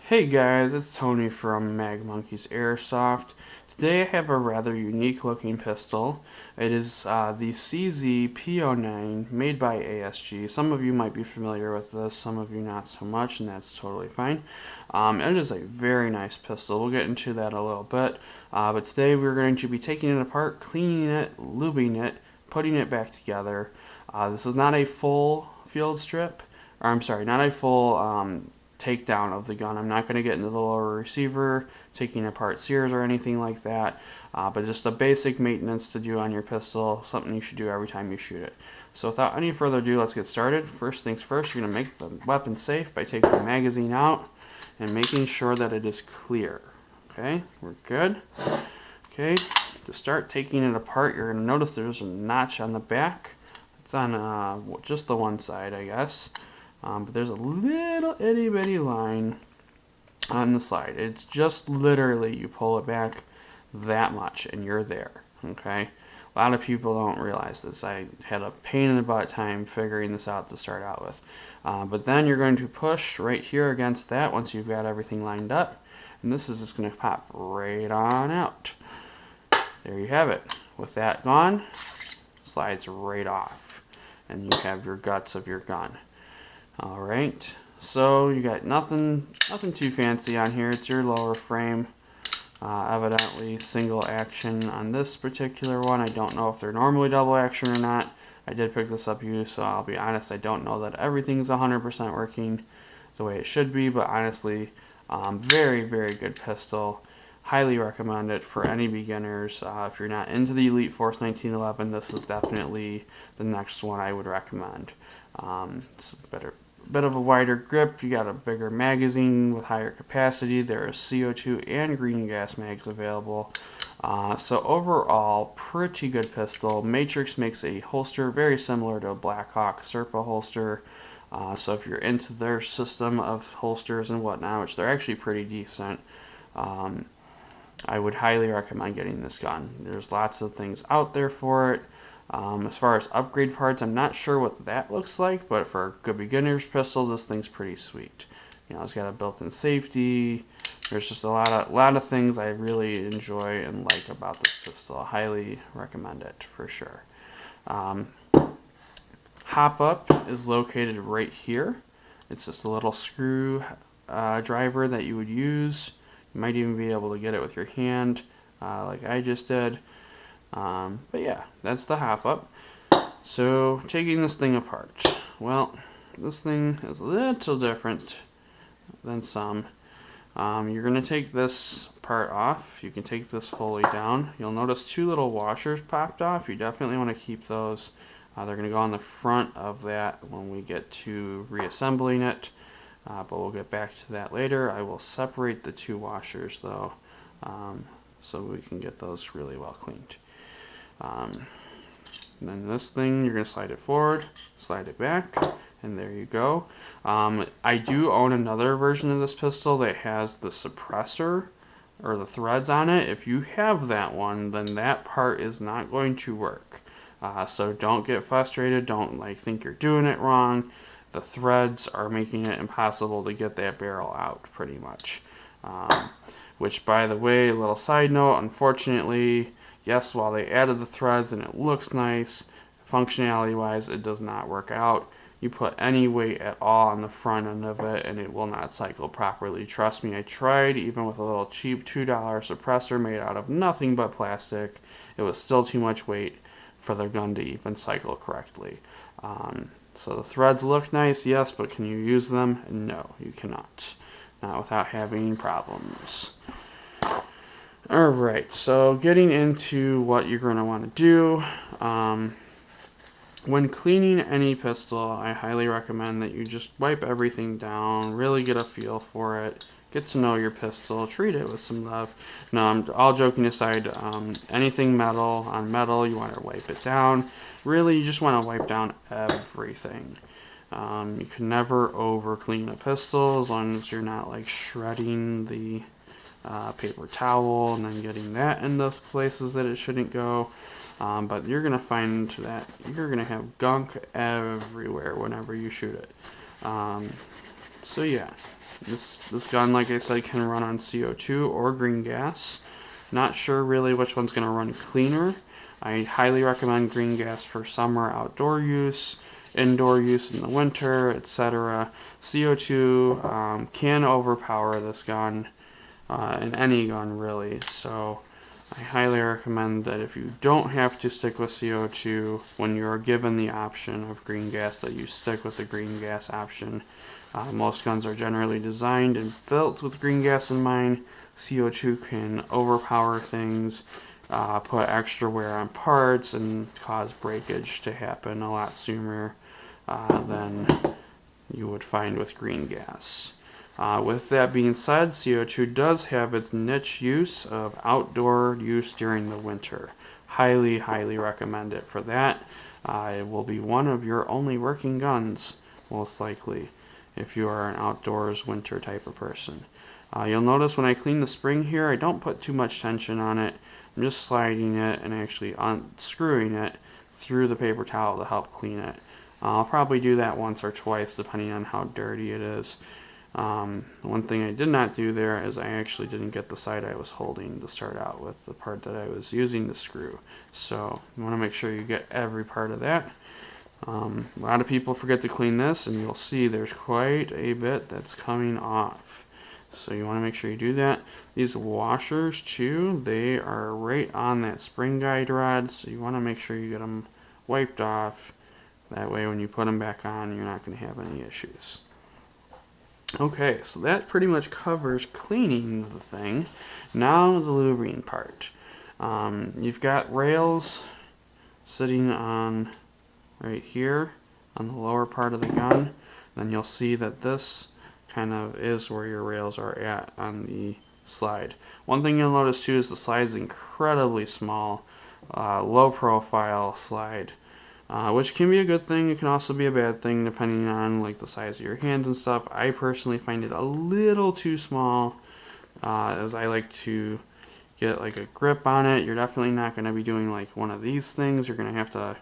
Hey guys, it's Tony from Mag Monkeys Airsoft. Today I have a rather unique looking pistol. It is the CZ P09 made by ASG. Some of you might be familiar with this, some of you not so much, and that's totally fine. It is a very nice pistol. We'll get into that a little bit. But today we're going to be taking it apart, cleaning it, lubing it, putting it back together. This is not a full field strip, or I'm sorry, not a full takedown of the gun. I'm not going to get into the lower receiver, taking apart sears or anything like that, but just a basic maintenance to do on your pistol, something you should do every time you shoot it. So without any further ado, let's get started. First things first, you're going to make the weapon safe by taking the magazine out and making sure that it is clear. Okay, we're good. Okay, to start taking it apart, you're going to notice there's a notch on the back. It's on just the one side, I guess. But there's a little itty bitty line on the side. It's just literally you pull it back that much and you're there. Okay, a lot of people don't realize this. I had a pain in the butt time figuring this out to start out with. But then you're going to push right here against that once you've got everything lined up, and this is just going to pop right on out. There you have it. With that gone, slides right off, and you have your guts of your gun. Alright, so you got nothing too fancy on here. It's your lower frame. Evidently single action on this particular one. I don't know if they're normally double action or not. I did pick this up used, so I'll be honest, I don't know that everything's 100% working the way it should be, but honestly, very, very good pistol. Highly recommend it for any beginners. If you're not into the Elite Force 1911, this is definitely the next one I would recommend. It's a bit of a wider grip. You got a bigger magazine with higher capacity. There are CO2 and green gas mags available. So overall, pretty good pistol. Matrix makes a holster very similar to a Blackhawk Serpa holster. So if you're into their system of holsters and whatnot, which they're actually pretty decent, I would highly recommend getting this gun. There's lots of things out there for it. As far as upgrade parts, I'm not sure what that looks like, but for a good beginner's pistol, this thing's pretty sweet. You know, it's got a built-in safety. There's just a lot of things I really enjoy and like about this pistol. I highly recommend it for sure. Hopup is located right here. It's just a little screw driver that you would use. You might even be able to get it with your hand, like I just did. But yeah, that's the Hopup. So, taking this thing apart. Well, this thing is a little different than some. You're going to take this part off. You can take this fully down. You'll notice two little washers popped off. You definitely want to keep those. They're going to go on the front of that when we get to reassembling it. But we'll get back to that later. I will separate the two washers though, so we can get those really well cleaned. Then this thing, you're going to slide it forward, slide it back, and there you go. I do own another version of this pistol that has the suppressor or the threads on it. If you have that one, then that part is not going to work. So don't get frustrated. Don't think you're doing it wrong. The threads are making it impossible to get that barrel out, pretty much. Which, by the way, a little side note, unfortunately, yes, while they added the threads and it looks nice, functionality-wise, it does not work out. You put any weight at all on the front end of it and it will not cycle properly. Trust me, I tried, even with a little cheap $2 suppressor made out of nothing but plastic. It was still too much weight for the gun to even cycle correctly. So the threads look nice, yes, but can you use them? No, you cannot. Not without having problems. Alright, so getting into what you're going to want to do. When cleaning any pistol, I highly recommend that you just wipe everything down, really get a feel for it, get to know your pistol, treat it with some love. No, I'm all joking aside, anything metal on metal, you want to wipe it down. Really, you just want to wipe down everything. You can never over clean a pistol as long as you're not like shredding the paper towel and then getting that in those places that it shouldn't go. But you're going to find that you're going to have gunk everywhere whenever you shoot it. So yeah, This gun, like I said, can run on CO2 or green gas. Not sure really which one's going to run cleaner. I highly recommend green gas for summer outdoor use, indoor use in the winter, etc. CO2 can overpower this gun, and any gun really, so I highly recommend that if you don't have to stick with CO2 when you're given the option of green gas, that you stick with the green gas option. Most guns are generally designed and built with green gas in mind. CO2 can overpower things, put extra wear on parts, and cause breakage to happen a lot sooner than you would find with green gas. With that being said, CO2 does have its niche use of outdoor use during the winter. Highly, highly recommend it for that. It will be one of your only working guns, most likely, if you are an outdoors winter type of person. You'll notice when I clean the spring here, I don't put too much tension on it. I'm just sliding it and actually unscrewing it through the paper towel to help clean it. I'll probably do that once or twice depending on how dirty it is. One thing I did not do there is I actually didn't get the side I was holding to start out with, the part that I was using to screw. So you want to make sure you get every part of that. A lot of people forget to clean this, and you'll see there's quite a bit that's coming off. So you want to make sure you do that. These washers too, they are right on that spring guide rod, so you want to make sure you get them wiped off. That way when you put them back on, you're not going to have any issues. Okay, so that pretty much covers cleaning the thing. Now the lubing part. You've got rails sitting on right here on the lower part of the gun. Then you'll see that this kind of is where your rails are at on the slide. One thing you'll notice too is the slide's incredibly small, low profile slide. Which can be a good thing. It can also be a bad thing depending on like the size of your hands and stuff. I personally find it a little too small, as I like to get like a grip on it. You're definitely not going to be doing like one of these things. You're going to have to,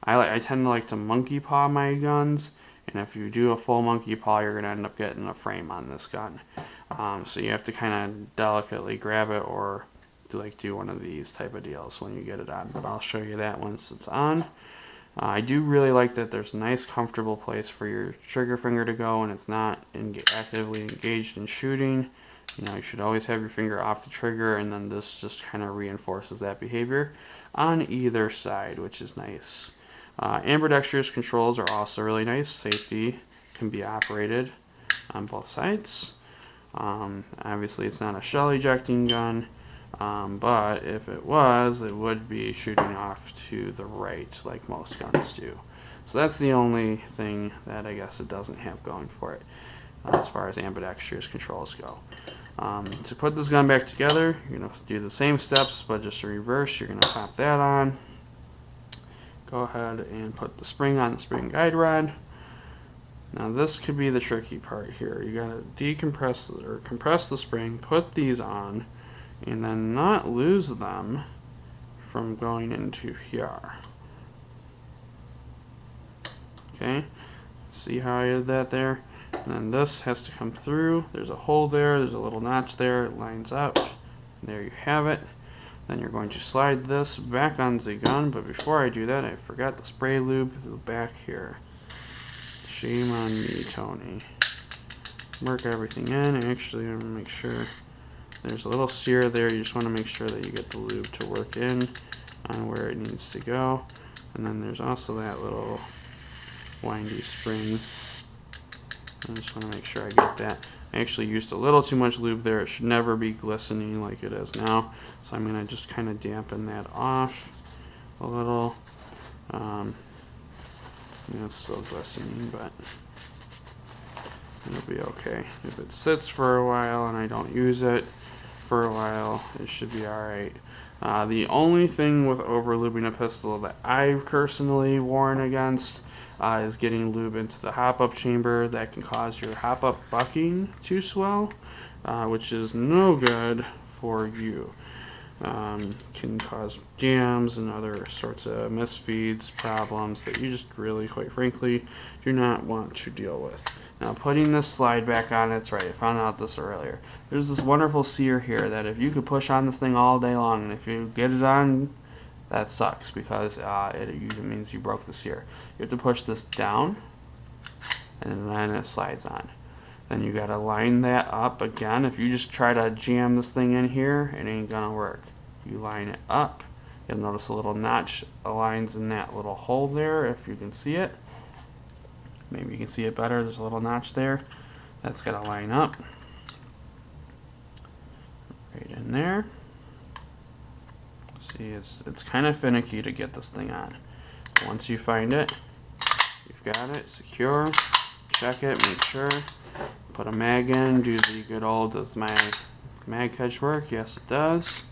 I tend to like to monkey paw my guns, and if you do a full monkey paw, you're going to end up getting a frame on this gun. So you have to kind of delicately grab it or do one of these type of deals when you get it on, but I'll show you that once it's on. I do really like that there's a nice comfortable place for your trigger finger to go and it's not actively engaged in shooting. You know, you should always have your finger off the trigger, and then this just kind of reinforces that behavior on either side, which is nice. Ambidextrous controls are also really nice. Safety can be operated on both sides. Obviously it's not a shell ejecting gun. But if it was, it would be shooting off to the right like most guns do. So that's the only thing that I guess it doesn't have going for it as far as ambidextrous controls go. To put this gun back together, you're going to do the same steps, but just in reverse. You're going to pop that on. Go ahead and put the spring on the spring guide rod. Now this could be the tricky part here. You got to decompress or compress the spring, put these on, and then not lose them from going into here. Okay, see how I did that there? And then this has to come through. There's a hole there, there's a little notch there, it lines up. There you have it. Then you're going to slide this back on the gun, but before I do that, I forgot the spray lube to the back here. Shame on me, Tony. Work everything in. Actually, I'm gonna make sure there's a little sear there. You just want to make sure that you get the lube to work in on where it needs to go. And then there's also that little windy spring. I just want to make sure I get that. I actually used a little too much lube there. It should never be glistening like it is now. So I'm going to just kind of dampen that off a little. It's still glistening, but it'll be okay. If it sits for a while and I don't use it for a while, it should be alright. The only thing with over-lubing a pistol that I personally warn against is getting lube into the hop-up chamber. That can cause your hop-up bucking to swell, which is no good for you. Can cause jams and other sorts of misfeeds, problems that you just really, quite frankly, do not want to deal with. Now putting this slide back on, it's right, I found out this earlier. There's this wonderful sear here that if you could push on this thing all day long, and if you get it on, that sucks because it usually means you broke the sear. You have to push this down, and then it slides on. Then you gotta line that up again. If you just try to jam this thing in here, it ain't gonna work. You line it up. You'll notice a little notch aligns in that little hole there, if you can see it. Maybe you can see it better. There's a little notch there. That's got to line up. Right in there. See, it's kind of finicky to get this thing on. Once you find it, you've got it secure. Check it, make sure. Put a mag in. Do the good old, does my mag catch work? Yes, it does.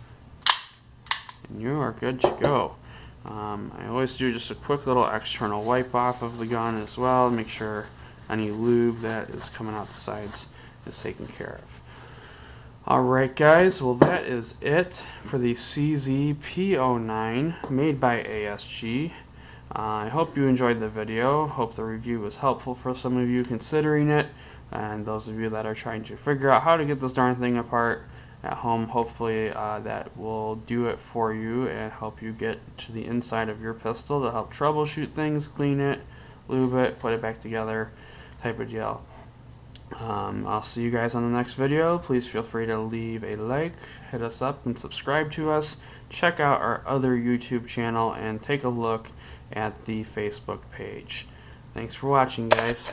And you are good to go. I always do just a quick little external wipe off of the gun as well, make sure any lube that is coming out the sides is taken care of. Alright guys, well that is it for the CZ P09 made by ASG. I hope you enjoyed the video, hope the review was helpful for some of you considering it, and those of you that are trying to figure out how to get this darn thing apart at home. Hopefully that will do it for you and help you get to the inside of your pistol to help troubleshoot things, clean it, lube it, put it back together, type of deal. I'll see you guys on the next video. Please feel free to leave a like, hit us up, and subscribe to us. Check out our other YouTube channel and take a look at the Facebook page. Thanks for watching, guys.